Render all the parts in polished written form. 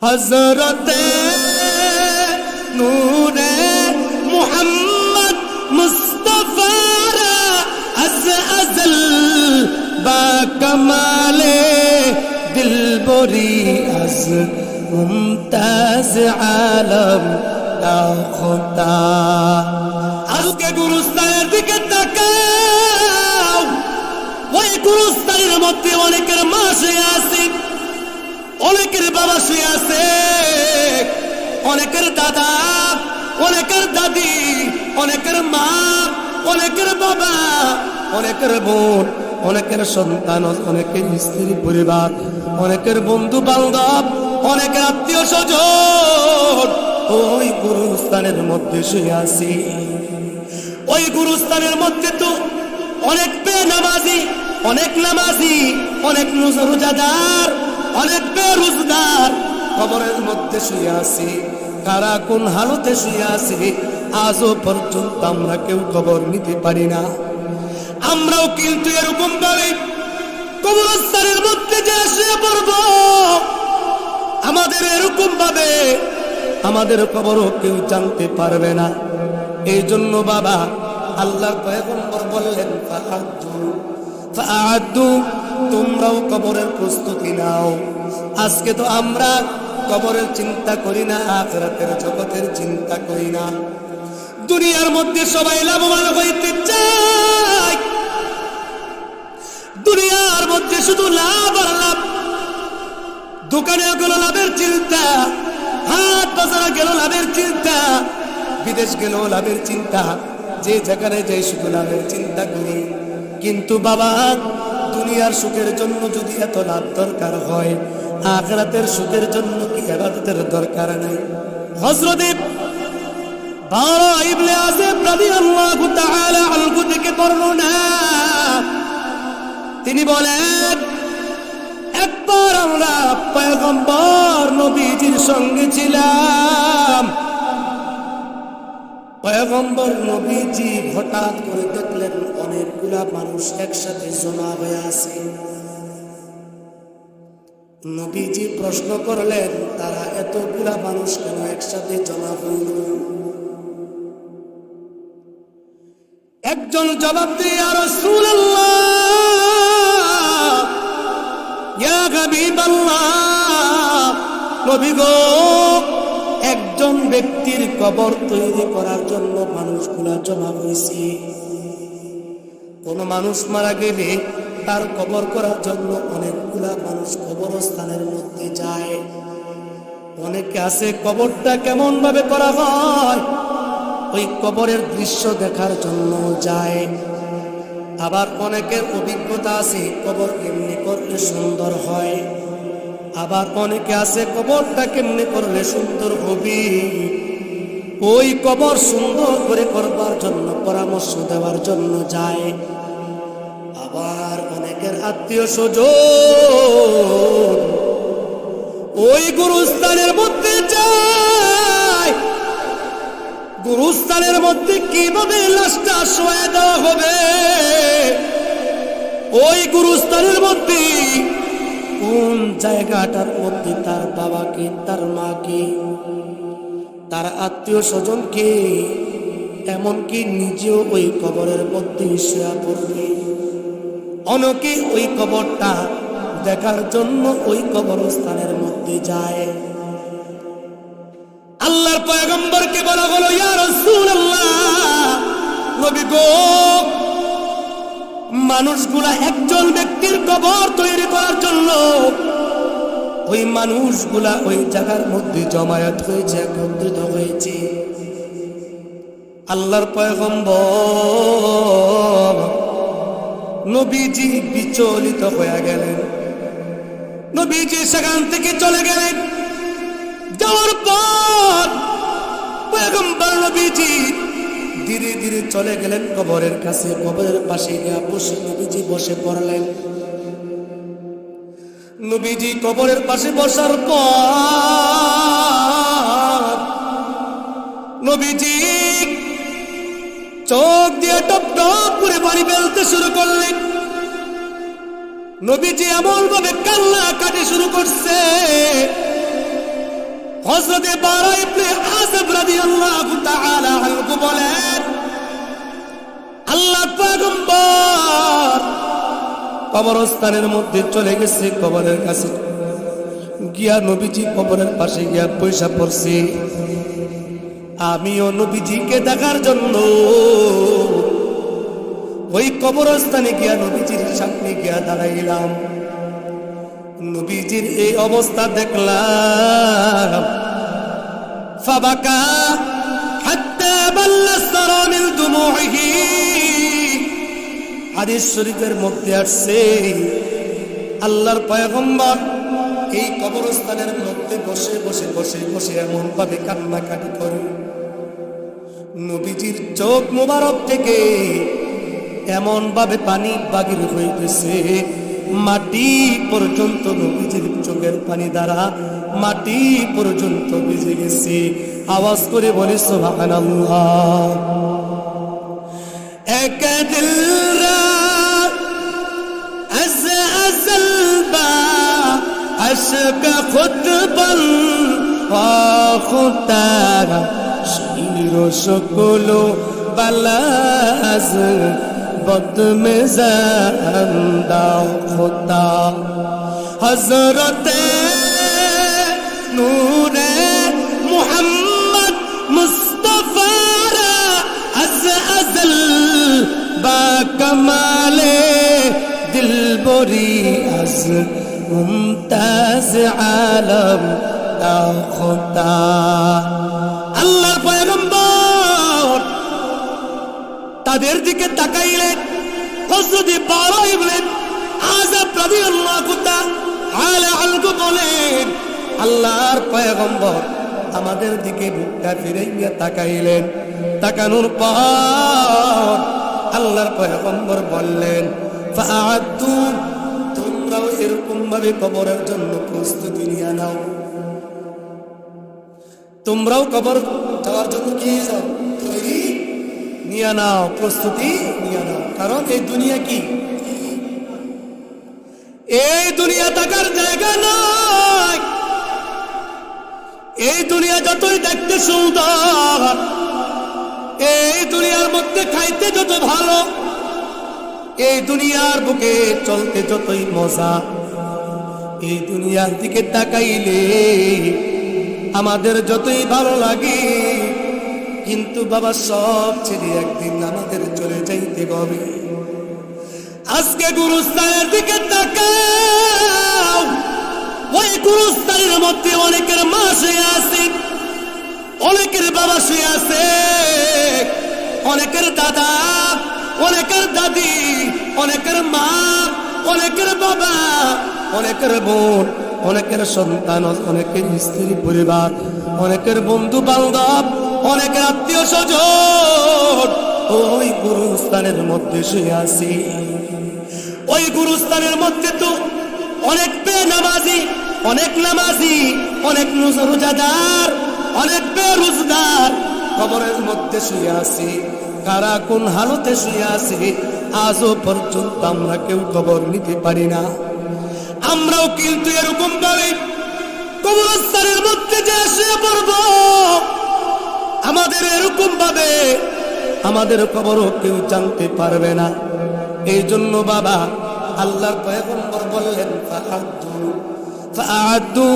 হযরতে নূরে মুহাম্মদ মুস্তাফারা আজল বা কামালে দিলবরি আজ মুমতাজ আলম তা খোদা। আজকে গুরুস্থানের দিকে তাকাও, ওই গুরুস্থানের মধ্যে অনেকের মা শুয়ে আছে, অনেকের বাবা শুয়ে আছে, অনেকের দাদা, অনেকের দাদি, অনেকের মা, অনেকের বাবা, অনেকের বোন, অনেকের সন্তান, অনেকের স্ত্রী পরিবার, অনেকের বন্ধু বান্ধব, অনেকের আত্মীয় স্বজন ওই গুরুস্থানের মধ্যে শুয়ে আছি। ওই গুরুস্থানের মধ্যে তো অনেক বেনামাজি, অনেক নামাজি, অনেক রোজাদার, অনেক বেরোজগার কবরের মধ্যে শুয়ে আছি। কারা কোন হালতে শুয়ে আছি আজও পর্যন্ত আমরা কেউ খবর নিতে পারি না। আমরাও কিন্তু এরকম ভাবে কবরস্থানের মধ্যে যে শুয়ে পড়ব, আমাদের এরকম ভাবে আমাদের খবরও কেউ জানতে পারবে না। এই জন্য বাবা আল্লাহর পয়গম্বর বললেন ফাআদু, তোমরাও কবরের প্রস্তুতি নাও। আজকে তো আমরা কবরের চিন্তা করি না, আখিরাতের জগতের চিন্তা করি না। দুনিয়ার মধ্যে সবাই লাভবান হইতে চায়, দুনিয়ার মধ্যে শুধু লাভ আর লাভ। দোকানে গেল লাভের চিন্তা, হাট বাজারে গেল লাভের চিন্তা, বিদেশ গেল লাভের চিন্তা, যে যেখানে যাই শুধু লাভের চিন্তা করি। কিন্তু বাবা দুনিয়ার সুখের জন্য যদি এত লাভ দরকার হয়, আখিরাতের সুখের জন্য কি ইবাদতের দরকার নাই? হযরত বারা ইবনে আযিব রাদিয়াল্লাহু তাআলা আনহু থেকে বর্ণনা, তিনি বলেন একবার আমরা পয়গম্বর নবীজির সঙ্গে ছিলাম। পয়গম্বর নবীজি হঠাৎ করে দেখলেন অনেকগুলা মানুষ একসাথে জমা হয়ে আছে। নবীজি প্রশ্ন করলেন, তারা এতগুলা মানুষ কেন একসাথে জমা হইল? একজন জবাব দিয়ে, ইয়া রাসূলুল্লাহ, ইয়া হাবিবাল্লাহ, নবী গো, একজন ব্যক্তির কবর তৈরি করার জন্য মানুষগুলা জমা হয়েছে। কোন মানুষ মারা গেলে তার কবর করার জন্য অনেকগুলা মানুষ কবরস্থানের মধ্যে যায়। অনেকে আছে কবরটা কেমন ভাবে করা হয় ওই কবরের দৃশ্য দেখার জন্য যায়। আবার অনেকের অভিজ্ঞতা আছে কবর কেমনি করলে সুন্দর হয়। আবার অনেকে আছে কবরটা কেমনি করলে সুন্দর হবে ওই কবর সুন্দর করে করবার জন্য পরামর্শ দেওয়ার জন্য যায়। আবার অনেকের আত্মীয় স্বজন ওই গুরুস্থানের মধ্যে যায়। গুরুস্থানের মধ্যে কিভাবে লাশটা শোয়া দেওয়া হবে, ওই গুরুস্থানের মধ্যে কোন জায়গাটার মধ্যে তার বাবাকে, তার মাকে, তার আত্মীয় স্বজনকে, এমনকি নিজেও ওই কবরের মধ্যে শুয়ে পড়বে। অনেকে ওই কবরটা দেখার জন্য ওই কবরস্থানের মধ্যে যায়। আল্লাহর পয়গম্বরকে বলা হলো, ইয়া রাসূলুল্লাহ, নবী গো, মানুষগুলা একজন ব্যক্তির কবর তৈরি করার জন্য ওই মানুষগুলা ওই জায়গার মধ্যে জমায়েত হয়েছে, একত্রিত হয়েছে। আল্লাহর পয়গম্বর নবীজি বিচলিত হয়ে গেলেন। নবীজি সেখান থেকে চলে গেলেন। যাওয়ার পর পয়গম্বর নবীজি ধীরে ধীরে চলে গেলেন কবরের কাছে। কবরের পাশে গিয়ে বসে নবীজি বসে পড়লেন। নবীজি কবরের পাশে বসার পর নবীজি চোখ দিয়ে টপ টপ করে পানি ফেলতে শুরু করলেন। নবীজি এমন ভাবে কান্না কাটি শুরু করছে, হযরত বারা ইবনে আযব রাদিয়াল্লাহু তাআলা আনহু বলেন, আল্লাহর পয়গম্বর কবরস্থানের মধ্যে চলে গেছে, কবরের কাছে গিয়া নবীজি কবরের পাশে গিয়া পয়সা পড়ছে। আমিও নবীজিকে দেখার জন্য ওই কবরস্থানে গিয়া নবীজির সামনে গিয়া দাঁড়াইলাম। নবীজির এই অবস্থা দেখলাম, ফাবাকা হাত্তা বাল্লা সারা মিন দুমুহি। হাদিস শরীফের মধ্যে আসছে আল্লাহর পয়গম্বর এই কবরস্থানের মধ্যে বসে বসে বসে বসে এমন ভাবে কান্নাকাটি করে, নবীজির চোখ মোবারক থেকে এমন ভাবে পানি বাগির হইতেছে, মাটি পর্যন্ত নবীজির চোখের পানি দ্বারা মাটি পর্যন্ত ভিজে গেছে। আওয়াজ করে বলি সুবহানাল্লাহ। এক দিল রাত আজল বা আশক খুদ বল খুদারা শির সকল বালাজ বদ মে জান্দা খুদা হযরতে নূরে মুহাম্মদ মুস্তাফা আজ আজল বা কমালে দিল বরি আজ মুমতাজ আলম তা খুদা। আল্লাহর পয়গম্বর তাদের দিকে তাকাইলেন। হযরত বারা ইবনে আযব রাদিয়াল্লাহু তাআলা আনহু বলেন, আল্লাহর পয়গম্বর আমাদের দিকে মুখটা ফিরাইয়া তাকাইলেন। তাকানোর পর আল্লাহর পয়গম্বর বললেন, ফাআদু, তোমরাও এরকম ভাবে কবরের জন্য প্রস্তুতি নিয়ে নাও। তোমরাও কবর যাওয়ার জন্য কি যাও, তৈরি নিয়ে নাও, প্রস্তুতি নিয়ে নাও। কারণ এই দুনিয়া কি, এই দুনিয়া থাকার জায়গা নয়। এই দুনিয়া যতই দেখতে সুন্দর, এই দুনিয়ার মধ্যে খাইতে যত ভালো, এই দুনিয়ার বুকে চলতে যতই মজা, এই দুনিয়ার দিকে তাকাইলে আমাদের যতই ভালো লাগে, কিন্তু বাবা সব ছেড়ে একদিন আমাদের চলে যাইতে হবে। আজকে গুরুস্থানের দিকে তাকাও, ওই গুরুস্থানের মধ্যে অনেকের মা শুয়ে আছে, অনেকের বাবা শুয়ে আছে, অনেকের দাদা, অনেকের দাদি, অনেকের মা, অনেকের বাবা, অনেকের বোন, অনেকের সন্তান, অনেকের স্ত্রী পরিবার, অনেকের বন্ধু বান্ধব, অনেকের আত্মীয় স্বজন ওই গুরুস্থানের মধ্যে শুয়ে আছি। ওই গুরুস্থানের মধ্যে তো অনেক বেনামাজি, অনেক নামাজি, অনেক রোজাদার, অনেক বেরোজগার কবরের মধ্যে শুয়ে আছি। কারা কোন হালতে শুয়ে আছে আজও পর্যন্ত আমরা কেউ খবর নিতে পারি না। আমরাও কিন্তু এরকম ভাবে কবরস্থানের মধ্যে যে শুয়ে পড়ব, আমাদের এরকম ভাবে আমাদের খবরও কেউ জানতে পারবে না। এই জন্য বাবা আল্লাহর পয়গম্বর বললেন, ফাআদু,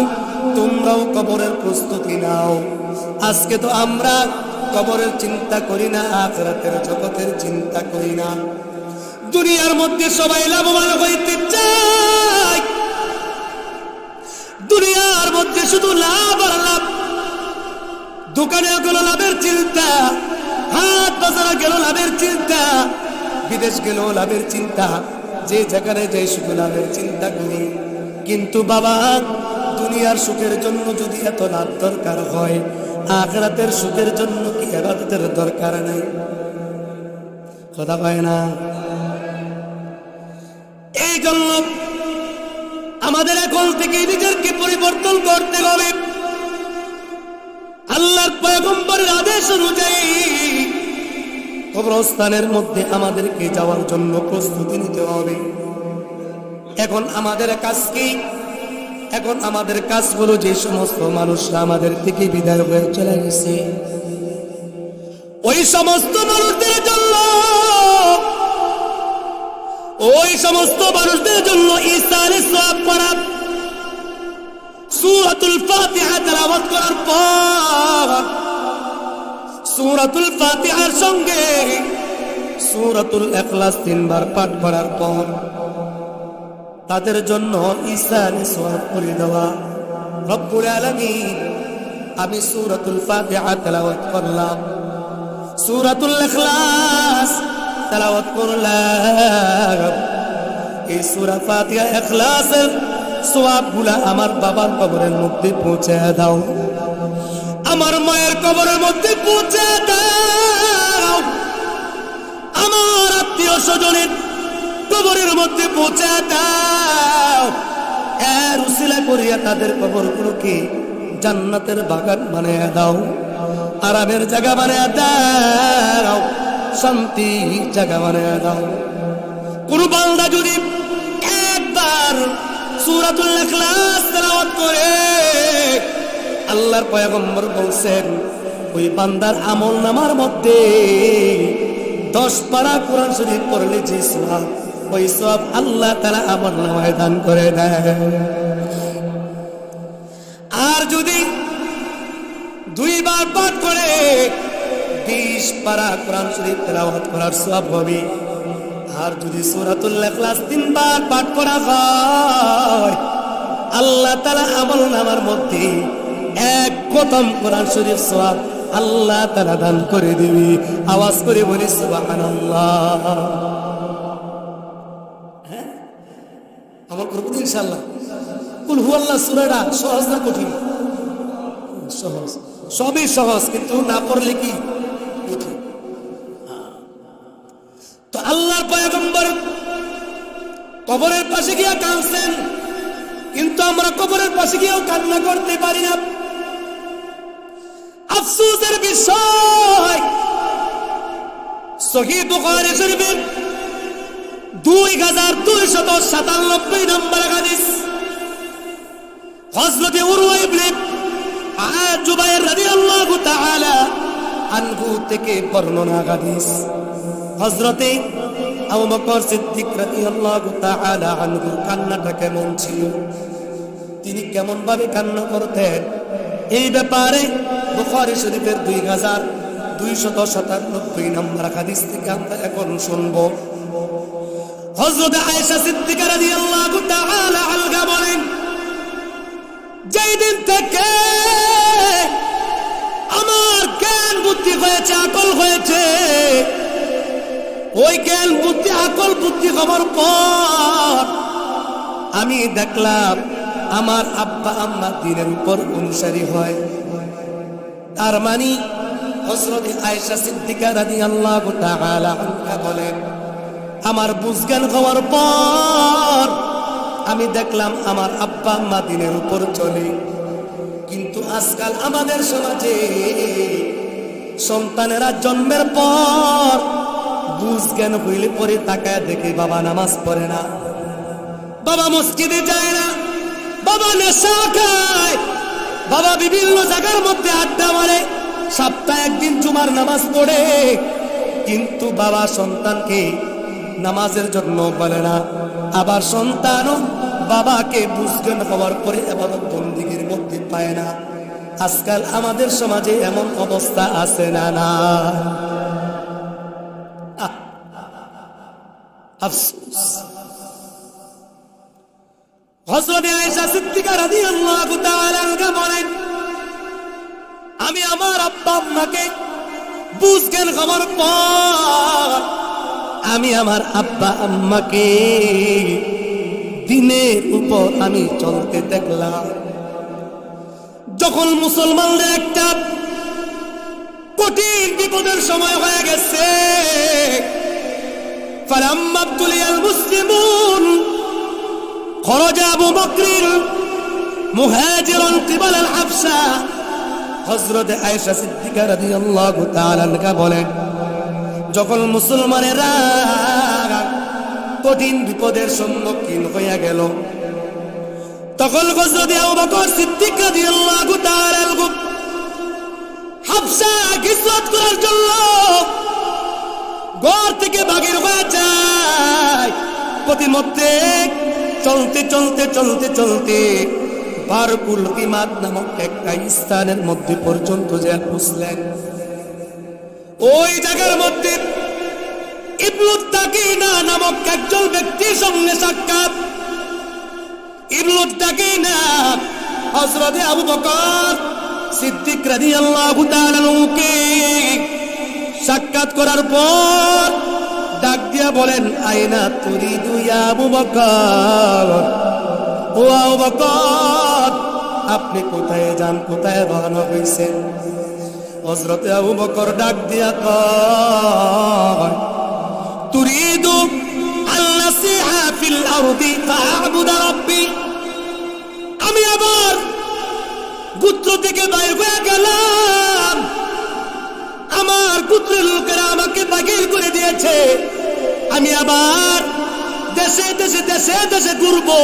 তোমরাও কবরের প্রস্তুতি নাও। আজকে তো আমরা কবরের চিন্তা করি না, আখিরাতের জগতের চিন্তা করি না। দুনিয়ার মধ্যে সবাই লাভবান হইতে চায়, দুনিয়ার মধ্যে শুধু লাভ আর লাভ। দোকানে গেল লাভের চিন্তা, হাট বাজারে গেল লাভের চিন্তা, বিদেশ গেল লাভের চিন্তা, যে যেখানে যাই শুধু লাভের চিন্তা করি। কিন্তু বাবা দুনিয়ার সুখের জন্য যদি এত লাভ দরকার হয়, আখিরাতের সুখের জন্য কি ইবাদতের দরকার নাই? কথা কয় না? এই জন্য আমাদের এখন থেকে নিজেকে পরিবর্তন করতে হবে। আল্লাহর পয়গম্বরের আদেশ অনুযায়ী কবরস্থানের মধ্যে আমাদেরকে যাওয়ার জন্য প্রস্তুতি নিতে হবে। এখন আমাদের কাজ কি? এখন আমাদের কাজ হলো যে সমস্ত মানুষরা আমাদের থেকে বিদায় হয়ে চলে গেছে ওই সমস্ত মানুষদের জন্য ইহসানের সওয়াব করা সূরাতুল ফাতিহা তেলাওয়াত করার পর সূরাতুল ফাতিহার সঙ্গে সূরাতুল ইখলাস 3 বার পাঠ করার পর তাদের জন্য ইহসানের সওয়াব করে দেওয়া। রব্বুল আলামিন আমি সূরাতুল ফাতিহা তেলাওয়াত করলাম, সূরাতুল ইখলাস তেলাওয়াত করলাম, এই সূরা ফাতিহা ইখলাসের সওয়াবগুলা আমার বাবার কবরের মধ্যে পৌঁছে দাও, আমার মায়ের কবরের মধ্যে পৌঁছে দাও, আমার আত্মীয় স্বজনের কবরের মধ্যে পৌঁছে দাও। এর উসিলা করিয়া তাদের কবরগুলোকে জান্নাতের বাগান বানিয়ে দাও, আরামের জায়গা বানিয়ে দাও, শান্তির জায়গা বানিয়ে দাও। কোন বান্দা যদি একবার সূরাতুল ইখলাস তেলাওয়াত করে, আল্লাহর পয়গম্বর বলছেন ওই বান্দার আমলনামার মধ্যে 10 পারা কোরআন শরীফ পড়লে যে সওয়াব, ওই সওয়াব আল্লাহ তাআলা আমলনামায় দান করে দেয়। আর যদি 2 বার পাঠ করে 20 পারা কোরআন শরীফ তেলাওয়াত করার সওয়াব হবে। আর যদি সূরাতুল ইখলাস 3 বার পাঠ করা হয়, আল্লাহ তাআলা আমলনামার মধ্যে 1 খতম কোরআন শরীফ সওয়াব আল্লাহ তাআলা দান করে দিবে। আওয়াজ করে বলি সুবহানাল্লাহ। হ্যাঁ, আমল করব ইনশাআল্লাহ। কুল হুয়াল্লাহ সূরাটা সহজ না কঠিন? সহজ, সবই সহজ, কিন্তু না পড়লে কি কঠিন। তো আল্লাহর পয়গম্বর কবরের পাশে গিয়ে কাঁদছেন, কিন্তু আমরা কবরের পাশে গিয়েও কান্না করতে পারি না। আফসোসের বিষয়, সহিহ বুখারী শরীফের 2297 নম্বর হাদিস, হযরত উরওয়া ইবনে জুবাইর রাদিয়াল্লাহু তাআলা আনহু থেকে বর্ণনা হাদিস। হযরত আবু বকর সিদ্দিক রাদিয়াল্লাহু তাআলা আনহু কান্নাটা কেমন ছিল, তিনি কেমন ভাবে কান্না করতেন, এই ব্যাপারে বুখারী শরীফের 2297 নম্বর হাদিস থেকে আমরা এখন শুনব। হযরত আয়েশা সিদ্দিকা রাদিয়াল্লাহু তাআলা আনহা বলেন, যেই দিন থেকে আমার জ্ঞান বুদ্ধি হয়েছে, আকল হয়েছে, ওই জ্ঞান বুদ্ধি আকল বুদ্ধি হবার পর আমি দেখলাম আমার আব্বা আম্মা দ্বীনের উপর অনুসারী হয়। তার মানে হযরত আয়েশা সিদ্দিকা রাদিয়াল্লাহু তাআলা আনহা বলেন, আমার বুঝজ্ঞান হওয়ার পর আমি দেখলাম আমার আব্বা আম্মা দ্বীনের উপর চলে। কিন্তু আজকাল আমাদের সমাজে সন্তানেরা জন্মের পর বুঝজ্ঞান হইলে পরে তাকায় দেখে বাবা নামাজ পড়ে না, বাবা মসজিদে যায় না, বাবা নেশা খায়, বাবা বিভিন্ন জায়গার মধ্যে আড্ডা মারে, সপ্তাহে একদিন জুমার নামাজ পড়ে, কিন্তু বাবা সন্তানকে নামাজের জন্য বলে না। আবার সন্তানও বাবাকে বুঝজ্ঞান হওয়ার পরে ইবাদত বন্দেগীর মধ্যে পায় না। আজকাল আমাদের সমাজে এমন অবস্থা আছে না? না, আফসোস। হযরত আয়েশা সিদ্দিকা রাদিয়াল্লাহু তাআলা আনহা বলেন, আমি আমার আব্বা আম্মাকে বুঝজ্ঞান হওয়ার পর আমি আমার আব্বা আম্মাকে দ্বীনের উপর আমি চলতে দেখলাম। যখন মুসলমানদের একটা কঠিন বিপদের সময় হয়ে গেছে, ফালাম্মা তুলিয়াল মুসলিমুন খরাজা আবু বকর মুহাজিরান কিবাল আল হাবশা। হযরত আয়েশা সিদ্দিকা রাদিয়াল্লাহু তাআলা আনহা বলেন, যখন মুসলমানেরা কঠিন বিপদের সম্মুখীন হয়ে গেল, তখন হযরত আবু বকর সিদ্দিক রাদিয়াল্লাহু তাআলা হাফসা হিজরত করার জন্য ঘর থেকে বাগির হয়ে যায়। প্রতিমধ্যে চলতে চলতে চলতে চলতে বারকুল কিমাত নামক একটা স্থানের মধ্যে পর্যন্ত যে পৌঁছলেন। ওই জায়গার মধ্যে ইবনু তাকিনা নামক একজন ব্যক্তির সঙ্গে সাক্ষাৎ। ইবনু তাকিনা হযরত আবু বকর সিদ্দিক রাদিয়াল্লাহু তাআলা কে সাক্ষাৎ করার পর ডাক দিয়া বলেন, আইনা তুরিদু ইয়া আবু বকর, ও আবু বকর আপনি কোথায় যান, কোথায় রওনা হইছেন? হযরত আবু বকর ডাক দিয়া কয়, তুরিদু আল্লাসিহা ফিল আরদি ফাআবুদু রাব্বি। আমি আবার গোত্র থেকে বাইর হয়ে গেলাম, আমার গোত্রের লোকেরা আমাকে বাগির করে দিয়েছে, আমি আবার দেশে দেশে দেশে দেশে ঘুরবো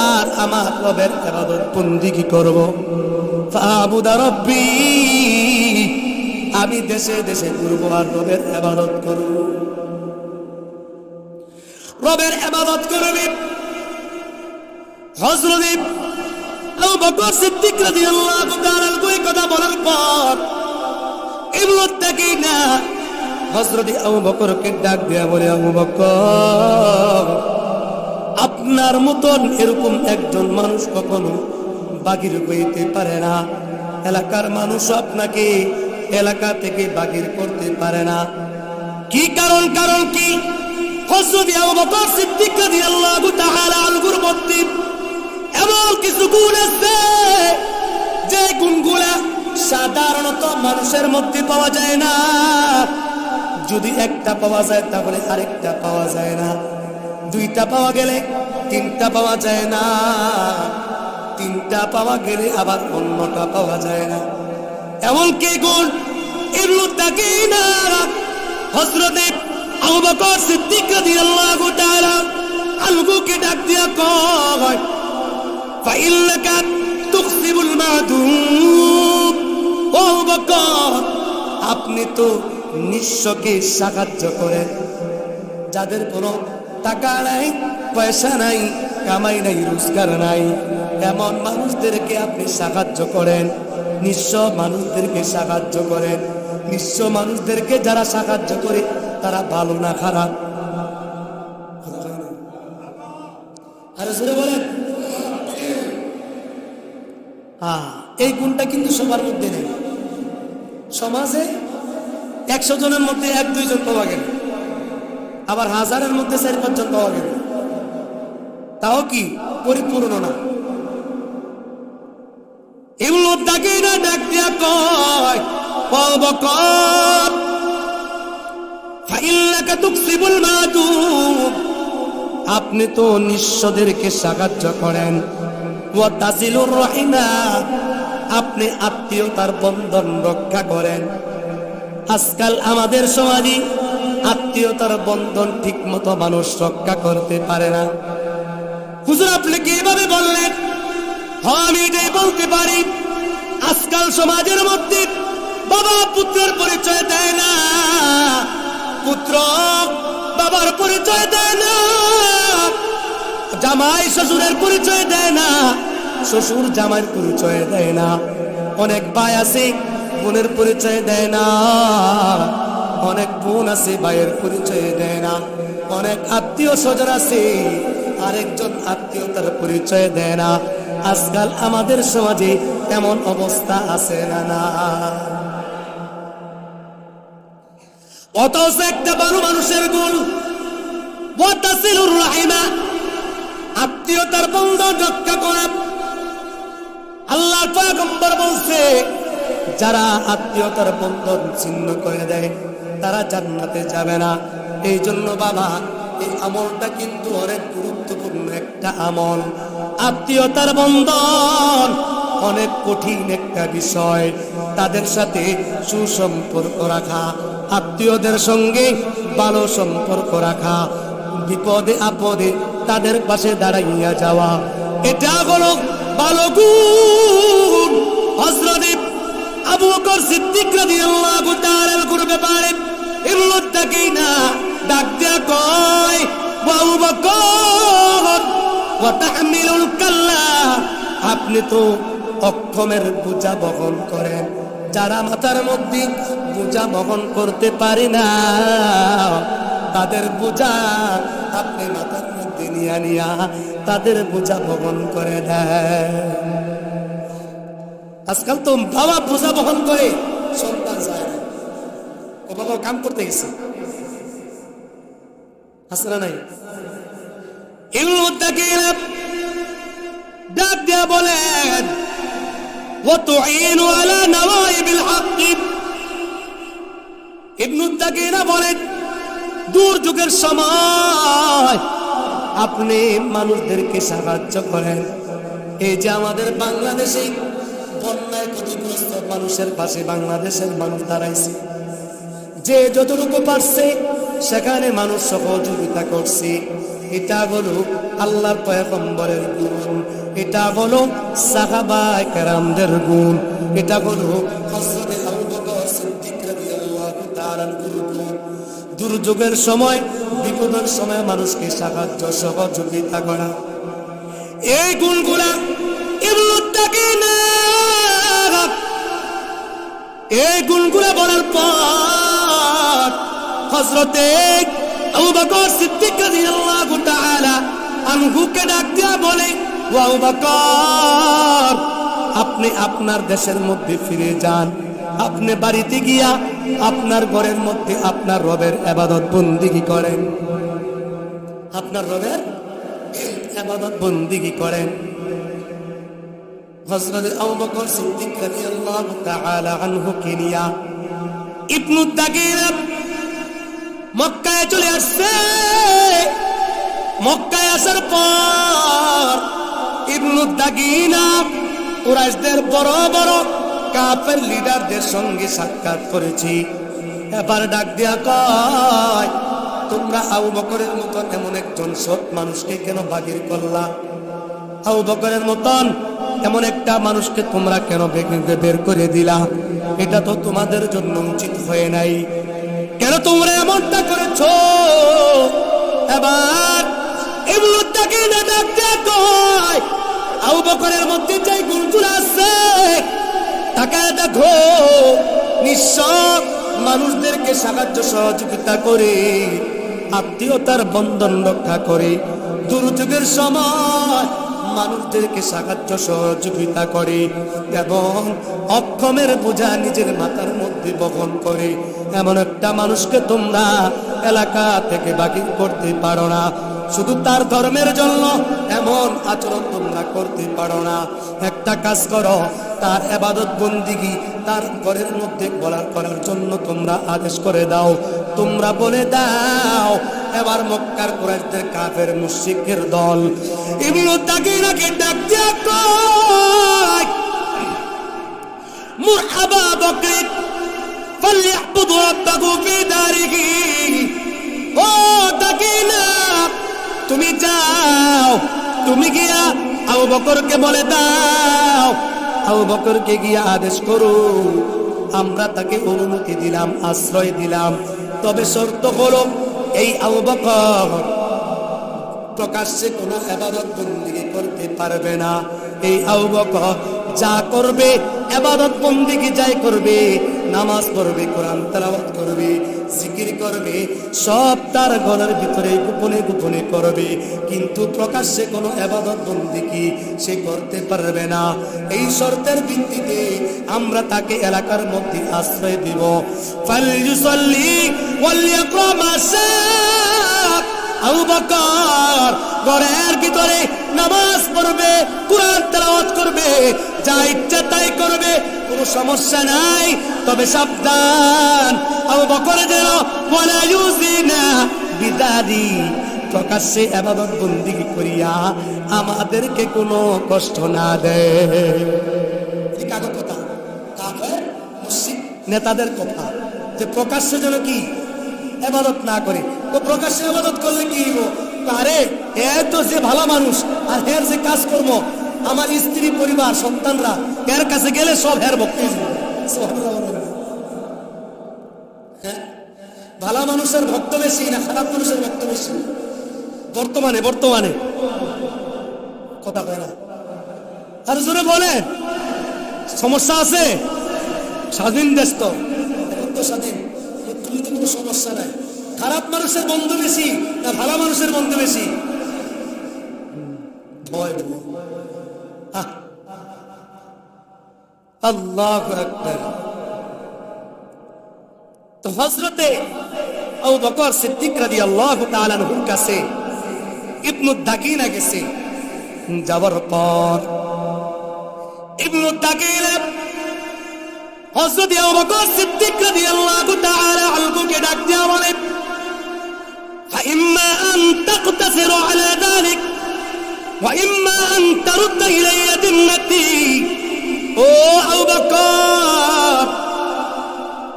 আর আমার রবের ইবাদত বন্দেগী করব। ফাআবুদু রাব্বি, আমি দেশে দেশে ঘুরবো আর রবের ইবাদত করব, রবের ইবাদত করবে। হযরত আবু বকর সিদ্দিক রাদিয়াল্লাহু তাআলা এই কথা বলার পর ইবনু তাকিনা হযরত আবু বকরকে ডাক দিয়া বলে, আবু বকর আপনার মতন এরকম একজন মানুষ কখনো বাগির হইতে পারে না, এলাকার মানুষ আপনাকে এলাকা থেকে বাগির করতে পারে না। কি কারণ? কারণ কি? হযরত আবু বকর সিদ্দিক রাদিয়াল্লাহু তাআলা আনহুর মধ্যে এমন কিছু গুণ আছে যে গুণগুলা সাধারণত মানুষের মধ্যে পাওয়া যায় না। যদি একটা পাওয়া যায় তাহলে আরেকটা পাওয়া যায় না, দুইটা পাওয়া গেলে তিনটা পাওয়া যায় না, তিনটা পাওয়া গেলে আবার অন্যটা পাওয়া যায় না। এমন কি গুণ? ইবনু তাকিনা হযরত আবু বকর সিদ্দিক রাদিয়াল্লাহু তাআলা আনহুকে ডাক দিয়া কয়, ফাইন্নাকা তুকসিবুল মাদুব। ও আবু বকর আপনি তো নিঃস্বকে সাহায্য করেন, যাদের কোনো টাকা নাই, পয়সা নাই, কামাই নাই, রোজগার নাই, এমন মানুষদেরকে আপনি সাহায্য করেন, নিঃস্ব মানুষদেরকে সাহায্য করেন। নিঃস্ব মানুষদেরকে যারা সাহায্য করে তারা ভালো না খারাপ? আরে জোরে বলেন। এই গুণটা কিন্তু সবার মধ্যে নেই। সমাজে 100 জনের মধ্যে 1-2 জন পাওয়া গেল, আবার 1000-এর মধ্যে 4-5 জন পাওয়া গেল, তাও কি পরিপূর্ণ না। ইবনু তাকিনা ডাক দিয়া কয়, আবু বকর ফাইন্নাকা তুকসিবুল মাদুব, আপনি তো নিঃস্বদেরকে সাহায্য করেন, ওয়া তাসিলুর রাহিমা, আপনি আত্মীয়তার বন্ধন রক্ষা করেন। আজকাল আমাদের সমাজে আত্মীয়তার বন্ধন ঠিক মতো মানুষ রক্ষা করতে পারে না। হুজুর আপনি কিভাবে বললেন? আমি এটাই বলতে পারি, আজকাল সমাজের মধ্যে বাবা পুত্রের পরিচয় দেয় না, পুত্র বাবার পরিচয় দেয় না, জামাই শ্বশুরের পরিচয় দেয় না, শ্বশুর জামাইয়ের পরিচয় দেয় না। অনেক ভাই আছে বোনের পরিচয় দেয় না, অনেক বোন আছে ভাইয়ের পরিচয় দেয় না, অনেক আত্মীয় স্বজন আছে আরেকজন আত্মীয়তার পরিচয় দেয় না। আজকাল আমাদের সমাজে এমন অবস্থা আছে না? না, অথচ একটা ভালো মানুষের গুণ ওয়াতাসিলুর রাহিমা, আত্মীয়তার বন্ধন রক্ষা করা। আল্লাহর পয়গম্বর বলছে, যারা আত্মীয়তার বন্ধন ছিন্ন করে দেয় তারা জান্নাতে যাবে না। এই জন্য বাবা এই আমলটা কিন্তু অনেক গুরুত্বপূর্ণ একটা আমল। আত্মীয়তার বন্ধন অনেক কঠিন একটা বিষয়, তাদের সাথে সুসম্পর্ক রাখা, আত্মীয়দের সঙ্গে ভালো সম্পর্ক রাখা, বিপদে আপদে তাদের পাশে দাঁড়াইয়া যাওয়া, এটা হলো ভালো গুণ। হযরত আবু বকর সিদ্দিক রাদিয়াল্লাহু তাআলা করবে পারে এর মুত্তাকিনা ডাক দিয়া কয় আবু বকর ওয়া তাহমিলুল কাল্লা, আপনি তো অক্ষমের বোঝা বহন করেন, যারা মাথার মধ্যে বোঝা বহন করতে পারে না তাদের বোঝা আপনি মাথার মধ্যে নিয়া নিয়া তাদের বোঝা বহন করে দেন। আজকাল তো বাবা বোঝা বহন করে, সন্তান যায় না, ও বাবা কাম করতে গেছে, আছে না নাই? এগুলো তাকিয়ে ডাক দিয়া বলেন ওয়াতুইনু আলা নওয়াইবিল হক। ইবনু তাকিনা বলেন দুর্যোগের সময় আপনি মানুষদেরকে সাহায্য করেন। এই যে আমাদের বাংলাদেশে বন্যায় ক্ষতিগ্রস্ত মানুষের পাশে বাংলাদেশের মানুষ দাঁড়াইছে, যে যতটুকু পারছে সেখানে মানুষ সহযোগিতা করছে। এটা হলো আল্লাহর পয়গম্বরের গুণ, এটা হলো সাহাবায়ে কেরামদের গুণ, এটা হলো হযরত আবু বকর সিদ্দিক রাদিয়াল্লাহু তাআলার গুণ। দুর্যোগের সময় বিপদের সময় মানুষকে সাহায্য সহযোগিতা করা, এই গুণগুলা ইবনু তাকিনা এই গুণগুলা বলার পর হযরতে আবু বকর সিদ্দিক রাদিয়াল্লাহু তাআলা আনহুকে ডাক দিয়া বলে ও আবু বকর, আপনি আপনার দেশের মধ্যে ফিরে যান, আপনি বাড়িতে গিয়া আপনার ঘরের মধ্যে আপনার রবের ইবাদত বন্দেগী করেন, আপনার রবের ইবাদত বন্দেগী করেন। হযরত আবু বকর সিদ্দিক রাদিয়াল্লাহু তাআলা আনহুকে নিয়া ইবনু তাকিনা মক্কায় চলে আসছে। মক্কায় আসার পর ইবনু তাকিনা কুরাইশদের বড় বড় কাফের লিডারদের সঙ্গে সাক্ষাৎ করেছি। এবার ডাক দিয়া কয়, তোমরা আবু বকরের মতন এমন একজন সৎ মানুষকে কেন বাগির করলা? আবু বকরের মতন এমন একটা মানুষকে তোমরা কেন বের করে দিলা? এটা তো তোমাদের জন্য উচিত হয় নাই, কেন তোমরা এমনটা করেছো? এবার ইবনু তাকিনা ডাক দিয়া কয়, আবু বকরের মধ্যে যে গুণগুলো আছে তাকায় দেখো, নিঃস্ব মানুষদেরকে সাহায্য সহযোগিতা করে, আত্মীয়তার বন্ধন রক্ষা করে, দুর্যোগের সময় মানুষদেরকে সাহায্য সহযোগিতা করে এবং অক্ষমের বোঝা নিজের মাথার মধ্যে বহন করে এমন একটা মানুষকে তোমরা এলাকা থেকে বাকি করতে পারো না। শুধু তার ধর্মের জন্য এমন আচরণ তোমরা করতে পারো না। একটা কাজ করো, তার ইবাদত বন্দেগী তার ঘরের মধ্যে করার জন্য তোমরা আদেশ করে দাও। তোমরা বলে দাও, এবার মক্কার কুরাইশদের কাফের মুশরিকের দল ইবনু তাকিনাকে ডাক দিয়া কয়, মুরহাবা বকর ফালইয়াবুদু রাব্বাহু ফি দারিহি। ও তাকিনা, তুমি যাও, তুমি গিয়া আবু বকরকে বলে দাও, আবু বকরকে গিয়া আদেশ করো, আমরা তাকে অনুমতি দিলাম, আশ্রয় দিলাম, তবে শর্ত হলো এই আবু বকর প্রকাশ্যে কোনো ইবাদত বন্দেগী করতে পারবে না। এই আবু বকর যা করবে, ইবাদত বন্দেগী যাই করবে, নামাজ পড়বে, কোরআন তেলাওয়াত করবে, জিকির করবে, সব তার ঘরের ভিতরে গোপনে গোপনে করবে, কিন্তু প্রকাশ্যে কোনো ইবাদত বন্দেগী সে করতে পারবে না। এই শর্তের ভিত্তিতে আমরা তাকে এলাকার মধ্যে আশ্রয় দিব। ফালইউসাল্লি ওয়ালইয়াকরা মা শাআ। আবু বকর ঘরের ভিতরে নামাজ পড়বে, কোরআন তেলাওয়াত করবে, যা ইচ্ছা তাই করবে, কোনো সমস্যা নাই। তবে সাবধান, আবু বকর যেন ওয়ালা ইউজিনা বিদারি, প্রকাশ্যে ইবাদত বন্দেগী করিয়া আমাদেরকে কোনো কষ্ট না দেয়। এই কাগজ কথা, কাফের মুশরিক নেতাদের কথা, যে প্রকাশ্যে যেন কি ইবাদত না করে। তো প্রকাশ্যে ইবাদত করলে কি হইব? আরে এ তো যে ভালো মানুষ, আর এর যে কাজকর্ম, আমার স্ত্রী, পরিবার, সন্তানরা এর কাছে গেলে সব হের ভক্তি। ভালো মানুষের ভক্ত বেশি না খারাপ মানুষের ভক্ত বেশি? বর্তমানে কথা কয় না, আর জোরে বলে সমস্যা আছে? স্বাধীন দেশ তো, এখন তো স্বাধীন, তুমি তো কোনো সমস্যা নাই। খারাপ মানুষের বন্ধু বেশি না ভালো মানুষের বন্ধু বেশি? ভয়। আল্লাহু আকবার। তো হযরতে আবু বকর সিদ্দিক রাদিয়াল্লাহু তাআলা আনহুর কাছে ইবনু দাকিনা গেছে। যাওয়ার পর ইবনু দাকিনা হযরত আবু বকর সিদ্দিক রাদিয়াল্লাহু তাআলা আনহুকে ডাক দিয়া বলে, فإما أن تقتصر على ذلك وإما أن ترد إلي ذمتي। ও আবু বকর,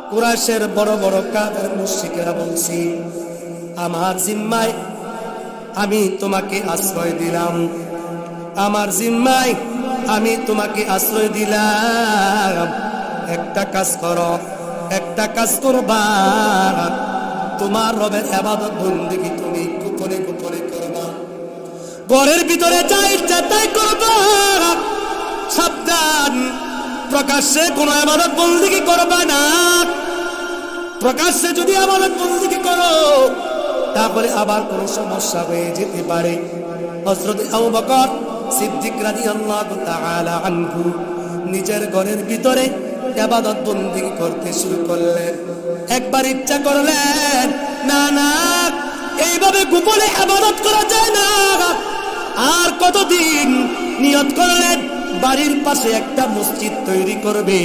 কুরাইশের বড় বড় কাফের মুশরিকরা বলছি, আমার জিম্মায় আমি তোমাকে আশ্রয় দিলাম, আমার জিম্মায় আমি তোমাকে আশ্রয় দিলাম। একটা কাজ করো, একটা কাজ করবা, তোমার রবের ইবাদত বন্দেগী তুমি গোপনে গোপনে করবা, ঘরের ভিতরে যা ইচ্ছা তাই করবা। সাবধান, প্রকাশ্যে কোনো ইবাদত বন্দেগী করবা না। প্রকাশ্যে যদি ইবাদত বন্দেগী করো তারপরে আবার কোনো সমস্যা হয়ে যেতে পারে। হযরত আবু বকর সিদ্দিক রাদিয়াল্লাহু তাআলা আনহু নিজের ঘরের ভিতরে ইবাদত বন্দেগী করতে শুরু করলেন। একবার ইচ্ছা করলেন, না না, এইভাবে গোপনে ইবাদত করা যায় না। আর কতদিন নিয়ত করলেন, বাড়ির পাশে একটা মসজিদ তৈরি করবে,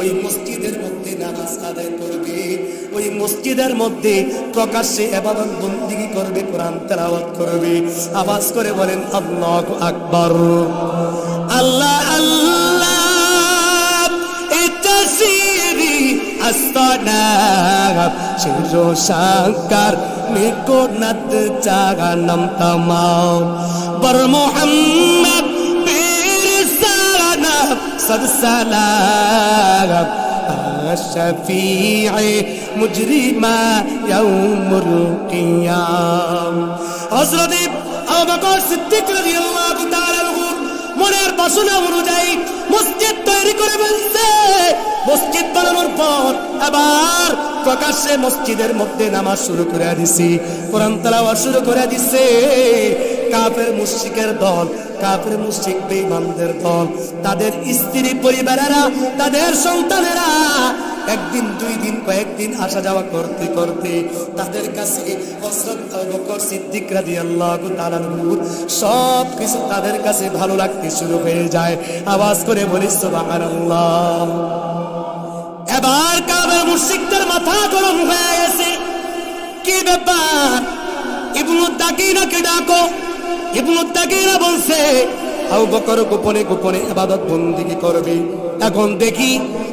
ওই মসজিদের মধ্যে নামাজ আদায় করবে, ওই মসজিদের মধ্যে প্রকাশ্যে ইবাদত বন্দেগী করবে, কোরআন তেলাওয়াত করবে। আওয়াজ করে বলেন আল্লাহু আকবার। আল্লাহ আল্লাহ ইতাসিরি আস্তানা শিরো শাকার নিকোনাত জাগানম তামাম বর মুহাম্মদ বিরসানা সরসালাম الشفيع مجرما يوم القيام। হযরত আবু বকর সিদ্দিক রাদিয়াল্লাহু তাআলা মনের বাসনা অনুযায়ী মসজিদ তৈরি করে ফেলছে। মসজিদ বানানোর পর আবার প্রকাশ্যে মসজিদের মধ্যে নামাজ শুরু করে দিছি, কোরআন তেলাওয়াত শুরু করে দিছে। কাফের মুশরিকের দল, কাফের মুশরিক বেঈমানদের দল, তাদের স্ত্রী পরিবারেরা, তাদের সন্তানেরা একদিন দুই দিন কয়েকদিন আসা যাওয়া করতে করতে তাদের কাছে হযরত আবু বকর সিদ্দিক রাদিয়াল্লাহু তাআলা সব কিছু তাদের কাছে ভালো লাগতে শুরু হয়ে যায়। আওয়াজ করে বলি সুবহানাল্লাহ। এবার কাফের মুশরিকদের মাথা গরম হয়ে গেছে। কি ব্যাপার? ইবনু দাকিনাকে ডাকো। ইবনু দাকিনা বলছে, আবু বকর গোপনে গোপনে ইবাদত বন্দেগী করবে। এখন দেখি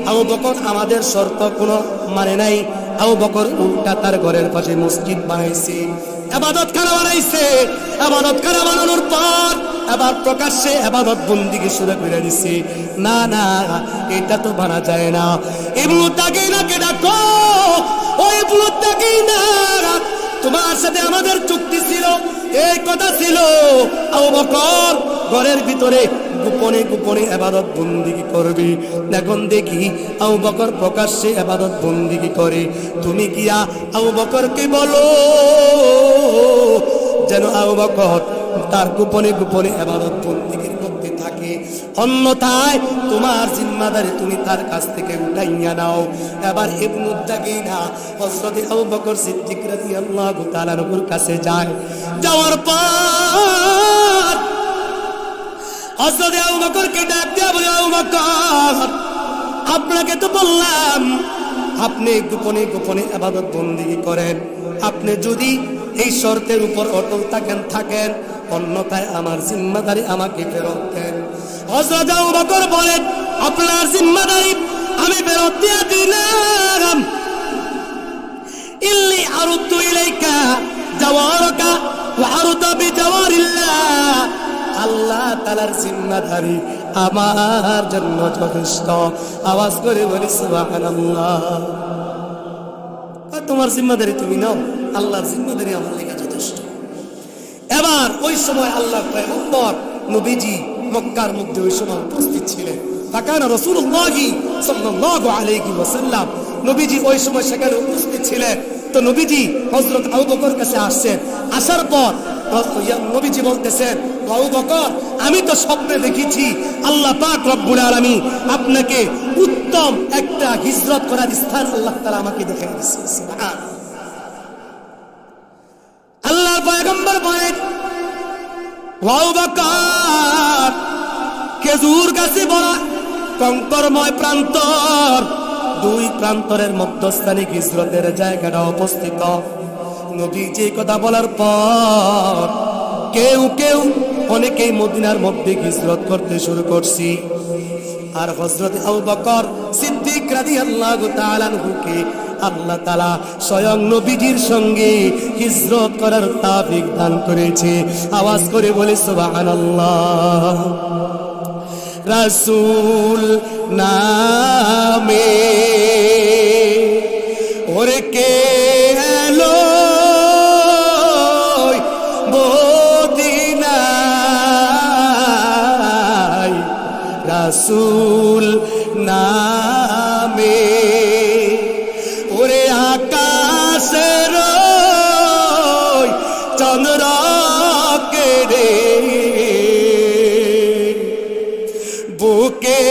আবু বকর আমাদের শর্ত কোনো মানে নাই। আবু বকর উল্টা তার ঘরের পাশে মসজিদ বানাইছে, ইবাদতখানা বানাইছে। ইবাদতখানা বানানোর পর আবার প্রকাশ্যে ইবাদত বন্দেগী শুরু করে দিছে। না না, এটা তো বানা যায় না। ইবনু দাকিনাকে ডাকো। ও ইবনু দাকিনা, তোমার সাথে আমাদের চুক্তি ছিল, এই কথা ছিল আবু বকর ঘরের ভিতরে গোপনে গোপনে ইবাদত বন্দেগী করবে। এখন দেখি আবু বকর প্রকাশ্যে ইবাদত বন্দেগী করে। তুমি গিয়া আবু বকরকে বলো যেন আবু বকর তার গোপনে গোপনে ইবাদত বন্দেগীর মধ্যে থাকে, অন্যথায় তোমার জিম্মাদারি তুমি তার কাছ থেকে উঠাইয়া নাও। এবার ইবনু দাকিনা হযরত আবু বকর সিদ্দিক রাদিয়াল্লাহু তাআলা আনহুর কাছে যায়। যাওয়ার পর হযরত আবু বকরকে ডাক দিয়া বলে, আবু বকর, আপনাকে তো বললাম আপনি গোপনে গোপনে ইবাদত বন্দেগী করেন। আপনি যদি এই শর্তের উপর অটল থাকেন, অন্যথায় আমার জিম্মাদারি আমাকে ফেরত দেন। হযরত আবু বকর বলেন, আপনার জিম্মাদারি আমি ফেরত দিয়ে দিলাম। ইল্লি আরুদ্দু ইলাইকা জাওয়ারাকা ওয়া আরদা বিজাওয়ারিল্লাহ, আল্লাহ তাআলার জিম্মাদারি আমার জন্য যথেষ্ট। আওয়াজ করে বলি সুবহানাল্লাহ। তোমার জিম্মাদারি তুমি নাও, আল্লাহর জিম্মাদারি আমার লেগে যথেষ্ট। এবার ওই সময় আল্লাহর পয়গম্বর নবীজি মক্কার মধ্যে ওই সময় উপস্থিত ছিলেন। ফাকানা রাসূলুল্লাহ সাল্লাল্লাহু আলাইহি ওয়াসাল্লাম, নবীজি ওই সময় সেখানে উপস্থিত ছিলেন। তো নবীজি হযরত আবু বকর কাছে আসছেন। আসার পর নবীজি বলতেছেন, আবু বকর, আমি তো স্বপ্নে দেখেছি আল্লাহ পাক রব্বুল আলামিন আপনাকে উত্তম একটা হিজরত করার স্থান আল্লাহ তাআলা আমাকে দেখিয়ে দিয়েছেন। সুবহানাল্লাহ। আল্লাহর পয়গম্বর বলেন, আবু বকর, খেজুর গাছে ভরা কঙ্করময় প্রান্তর, দুই প্রান্তরের মধ্যস্থানে হিজরতের জায়গাটা অবস্থিত। নবী যে কথা বলার পর কেউ কেউ অনেকেই মদিনার মধ্যে হিজরত করতে শুরু করছি। আর হযরত আবু বকর সিদ্দিক রাদিয়াল্লাহু তাআলা আনহুকে আল্লাহ তাআলা স্বয়ং নবীজির সঙ্গে হিজরত করার তৌফিক দান করেছে। আওয়াজ করে বলি সুবহানাল্লাহ। রাসূল নামে ওরে কে এলো মদিনায়, রাসূল নামে ওরে আকাশের চন্দ্র কেড়ে বুকে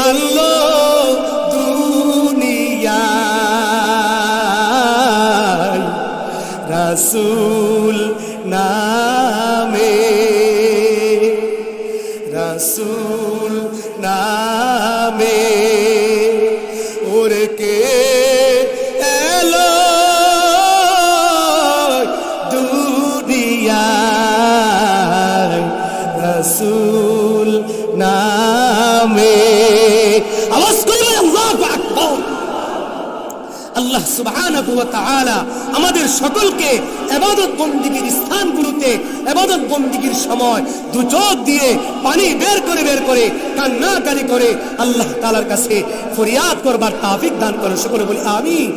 আলো দুনিয়ায়, রাসূল নামে, রাসূল নামে ওরে কে এলো দুনিয়ায়, রাসূল নামে। আওয়াজ করে আল্লাহু আকবার। আল্লাহ সুবহানাহু ওয়া তাআলা আমাদের সকলকে ইবাদত বন্দেগীর স্থানগুলোতে ইবাদত বন্দেগীর সময় দু চোখ দিয়ে পানি বের করে কান্নাকারি করে আল্লাহ তাআলার কাছে ফরিয়াদ করবার তৌফিক দান করেন। সকলে বলি আমিন।